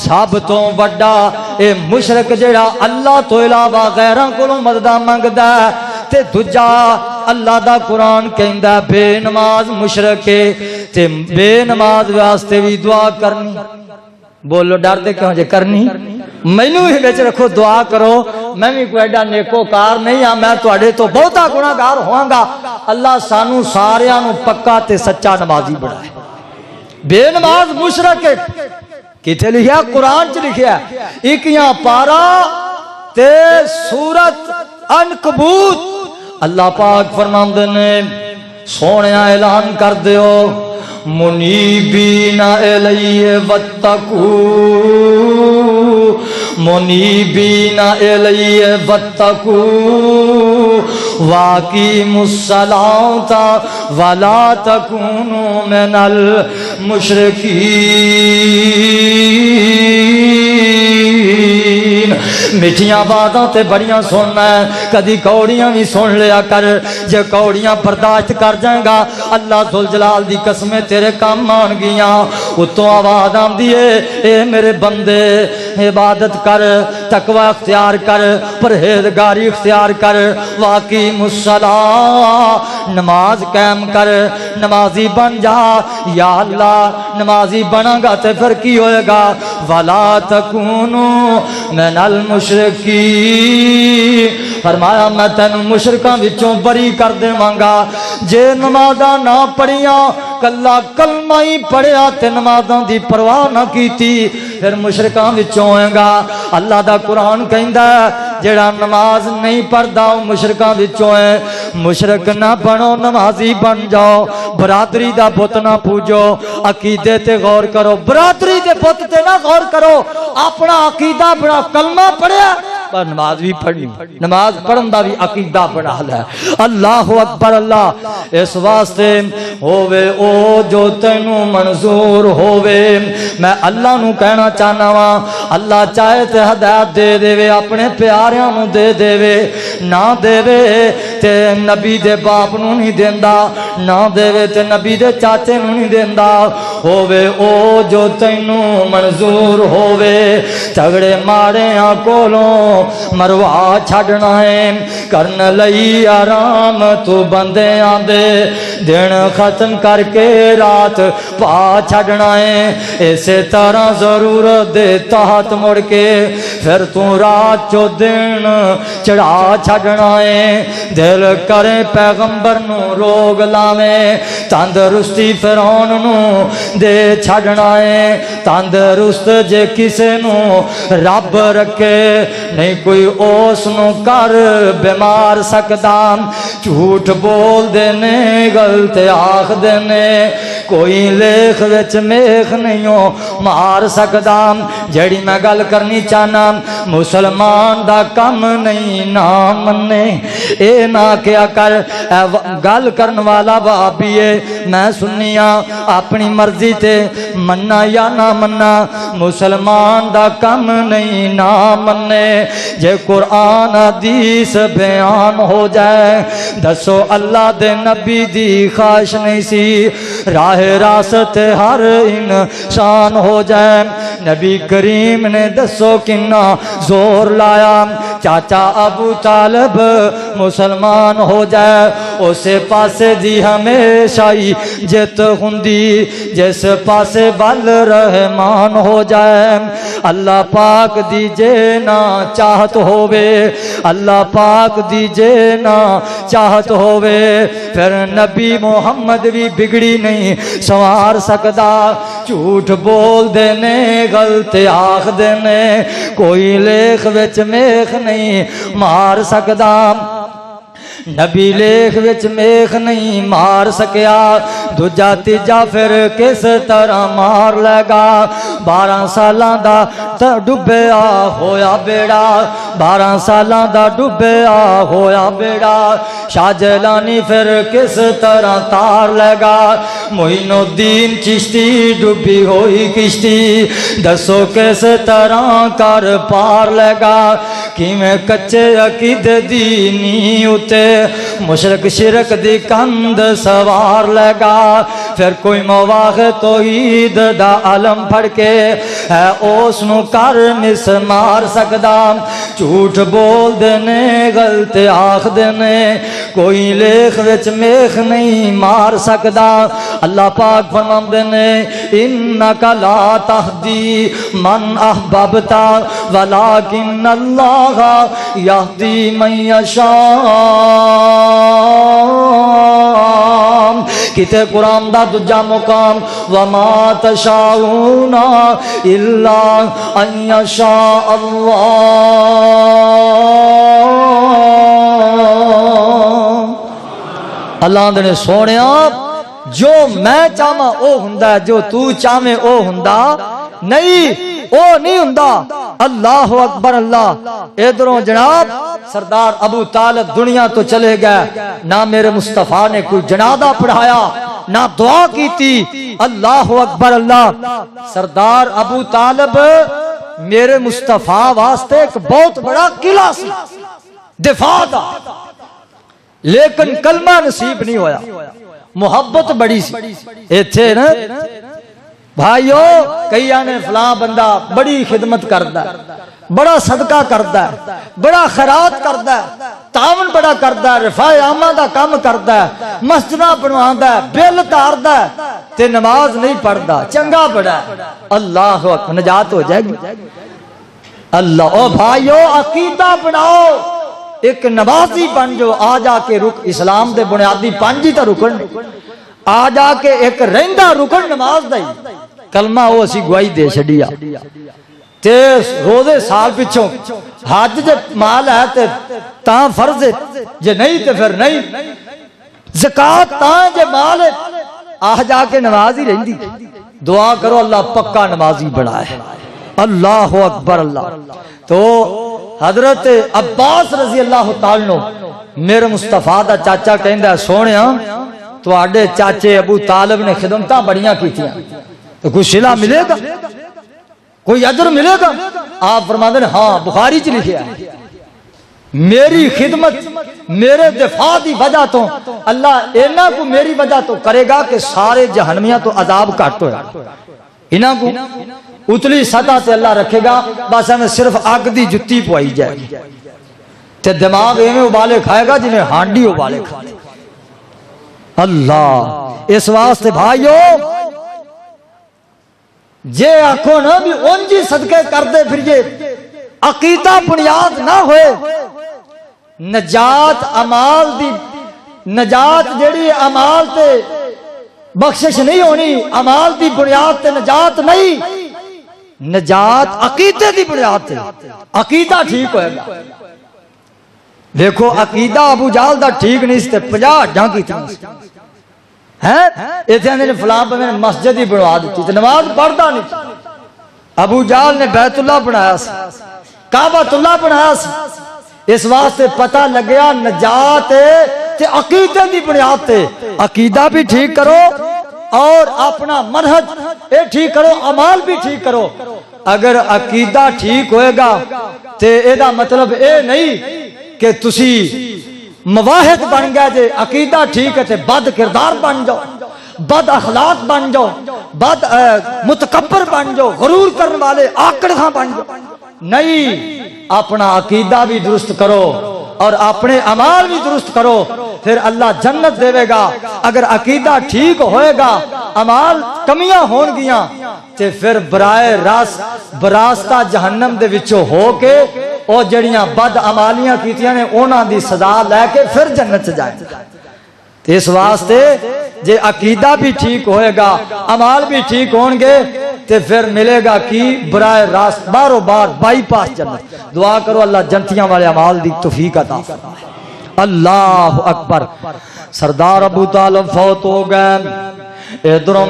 سب تو وڈا اے مشرک جڑا اللہ تو علاوہ غیراں کولوں مدد منگدا ہے تے دوجا اللہ دا قرآن کہندا بے نماز مشرک ہے تے بے نماز واسطے بھی دعا کرنی. بولو ڈر دے کیوں جے کرنی مینوں ہی وچ رکھو دعا کرو میں بھی کوئی ایڈا نیکوکار نہیں ہاں میں تواڈے تو بہتا گناہگار ہوواں گا. اللہ سانو ساریاں نو پکا تے سچا نمازی بنائے. بے نماز مشرک ہے کتے لکھیا قرآن چ لکھیا اکیاں پارا تے سورت عنکبوت. اللہ پاک فرماندے نے سونیا اعلان کر دیو منیبین الیہ واتقوا منیبین الیہ واتقوا واقیموا الصلاۃ ولا تکونوا من المشرکین. میٹھیاں باتاں تے بڑیاں سننا ہے کدی کوڑیاں بھی سن لیا کر جے کوڑیاں برداشت کر جائیں گا اللہ ذوالجلال دی قسمیں تیرے کام آن گیاں. اتوں آواز آندی ہے اے میرے بندے عبادت کر تقوی اختیار کر پرہیزگاری اختیار کر واقیم الصلاۃ نماز قائم کر نمازی بن جا. یا اللہ نمازی بنا گا تے پھر کی ہوئے گا ولا تکونوا من المشرکین. فرمایا میں تینوں مشرکاں وچوں بری کر دیواں گا جے نمازاں نہ پڑھیاں کلا کلمہ ہی پڑھیا تے نمازاں دی پرواہ نہ کیتی پھر مشرکاں وچوں ہوئے گا. اللہ دا قرآن کہندا ہے جڑا نماز نہیں پڑھدا او مشرکاں وچوں ہے. مشرک نہ بنو نمازی بن جاؤ. برادری دا بت نہ پوجو عقیدے تے غور کرو. برادری دے بت تے نہ غور کرو اپنا عقیدہ بنا کلمہ پڑھیا پر نماز بھی پڑھنی نماز پڑھن دا بھی عقیدہ بنا ہے. اللہ اکبر. اللہ اس واسطے ہووے او جو تینوں منظور ہووے. میں اللہ نو کہنا چاہنا وا اللہ چاہے تے ہدایت دے دے اپنے پیاریاں نو دے دے نہ دے تے نبی دے باپ نو نہیں دیندا نہ دے تے نبی دے چاچے نو نہیں دیندا. ہووے او جو تینوں منظور ہووے. جھگڑے ماڑیاں کولوں مروا چھڑنا ہے کرن لئی آرام تو بندے آندے دن ختم کر کے رات پا چھڑنا ہے. اسی طرح ضرورت دے تحت مڑ کے پھر تو رات چو دن چڑھا چھڑنا ہے. دل کرے پیغمبر نو روگ لاویں تندرستی فرعون نو دے چھڑنا ہے. تندرست جے کسے نو رب رکھے نہیں کوئی اس نو کر بیمار سکدا. جھوٹ بول دینے غلط آخ دینے کوئی لیخ وچ میخ نہیں ہو مار سکدا. جڑی میں گل کرنی چاہنا مسلمان دا کم نہیں نہ مننے اے نہ کیا کر گل کرن والا بھابی ہے میں سنیاں اپنی مرضی تے مننا یا نہ مننا. مسلمان دا کم نہیں نہ مننے. جے قرآن حدیث بیان ہو جائے دسو اللہ دے نبی دی خواہش نہیں سی راہ راست ہر انسان ہو جائے. نبی کریم نے دسو کنا زور لایا چاچا ابو طالب مسلمان ہو جائے اسے پاسے دی ہمیشہ ہی جت ہوندی جس پاسے بل رحمان ہو جائے. اللہ پاک دی جے نہ چاہت ہووے اللہ پاک دی جے نہ چاہت ہووے پھر نبی محمد بھی بگڑی نہیں سنوار سکدا. جھوٹ بول دینے غلط آخ دینے کوئی لیخ وچ میخ نہیں مار سکدا. نبی لیخ وچ میخ نہیں مار سکیا. دوجا تیجا پھر کس طرح مار لے گا. 12 سالاں دا ڈبیا ہویا بیڑا 12 سالاں دا ڈبیا ہویا بیڑا. شاہ جیلانی پھر کس طرح تار لے گا. معین الدین چشتی ڈبی ہوئی کشتی دسو کس طرح کر پار لے گا. کیویں کچے عقیدے دی نی اتے مشرک شرک دی کند سوار لے گا. پھر کوئی مواقع توحید دا علم پھڑ کے ہے اس نو کر مس مار سکدا جھوٹ بول دینے غلط آخ دینے کوئی لیخ وچ میخ نہیں مار سکدا اللہ پاک فرماندے نے انکا لا تہدی من احببتا ولکن اللہ یہدی من یشاء کتے قرآن دا دجا مقام وما تشاؤون الا ان یشاء اللہ اللہ نے سونیا جو میں چاہاں او ہندا جو تو چاہے او ہندا نہیں او نہیں ہندا اللہ اکبر اللہ ادھروں جناب سردار ابو طالب دنیا تو چلے گئے نہ میرے مصطفیٰ نے کوئی جنازہ پڑھایا نہ دعا کی تھی اللہ اکبر اللہ سردار ابو طالب میرے مصطفیٰ واسطے ایک بہت بڑا قلعہ سی دفاع تھا لیکن کلمہ نصیب نہیں ہویا محبت بڑی سی ایتھے نا بھائیو کئی آنے فلاں بندہ بڑی خدمت کردا ہے بڑا صدقہ کردا ہے بڑا خیرات کردا ہے تعاون بڑا کردا ہے رفاع عامہ دا کام کردا ہے مسجداں بنواندا ہے بل تاردا ہے تے نماز نہیں پڑھدا چنگا بڑا ہے اللہ اکبر نجات ہو جائے گی اللہ او بھائیو عقیدہ بناؤ ایک نمازی بن جو آ جا کے رک اسلام دے بنیادی پانچ ہی تا رکن آ جا کے ایک رہندہ رکن نماز دائی کلمہ وہ اسی گواہی دے چھڑیا تے روزے سال پچھوں حج جے مال ہے تے تاں فرض ہے جے نہیں تے پھر نہیں زکاة تاں جے مال ہے آ جا کے نمازی رہندی دعا کرو اللہ پکا نمازی بنائے اللہ اکبر اللہ تو حضرت عباس رضی اللہ تعالیٰ میرے مصطفیٰ دا چاچا کہندا ہے سونیا تو آڈے چاچے ابو طالب نے خدمتاں بڑیاں کی تھیں تو کوئی صلہ ملے گا کوئی اجر ملے گا آپ فرماتے ہیں ہاں بخاری چ لکھیا ہے میری خدمت میرے دفاع دی وجہ تو اللہ اینا کو میری وجہ تو کرے گا کہ سارے جہنمیاں تو عذاب کٹ ہوئے انہاں کو اتلی سطح تے اللہ رکھے گا بس ہمیں صرف آگ دی جتی پوائی جائے گی تے دماغ ایویں ابالے کھائے گا جنہیں ہانڈی ابالے کھائے اللہ اس واسطے بھائیو جے آنکھوں نہ بھی اونجی صدقے کر دے پھر یہ عقیدہ بنیاد نہ ہوئے نجات عمال دی نجات جیڑی عمال تے بخشش نہیں ہونی عمال دی بنیاد تے نجات نہیں نجات عقیدے دی بنیاد تے عقیدہ ٹھیک ہوئے گا دیکھو عقیدہ ابو جہل دا ٹھیک نہیں ستے 50 جہاں کی تھی ایتھے نے فلاں پہ میں مسجد ہی بنوا دیتی تو نماز پڑھتا نہیں ابو جہل نے بیت اللہ بنایا سی کعبۃ اللہ بنایا سی اس واسطے پتہ لگیا نجات تے عقیدے دی بنیاد تے عقیدہ بھی ٹھیک کرو اور اپنا منہج اے ٹھیک کرو عمال بھی ٹھیک کرو اگر عقیدہ ٹھیک ہوئے گا تے ایدہ مطلب اے نہیں کہ تسی مواحد بن گیا جے عقیدہ ٹھیک ہے تے بد کردار بن جاؤ بد اخلاق بن جاؤ بد متکبر بن جاؤ غرور کرنے والے آکڑ خاں بن جاؤ نہیں اپنا عقیدہ بھی درست کرو اور اپنے عمال بھی درست کرو پھر اللہ جنت دے گا اگر عقیدہ ٹھیک ہوئے گا عمال کمیاں ہون گیاں تے پھر برائے براستہ جہنم دے وچوں ہو کے او جڑیاں بد عمالیاں کیتیاں نے اونا دی سزا لے کے پھر جنت سے جائیں تے اس واسطے جے عقیدہ بھی ٹھیک ہوئے گا عمال بھی ٹھیک ہون گے تے پھر ملے گا کی برائے راست بارو بار بائی پاس جنت دعا کرو اللہ جنتیاں والے عمال دی توفیق عطا فرمائے اللہ اکبر سردار ابو طالب فوت ہو گئے ادھروں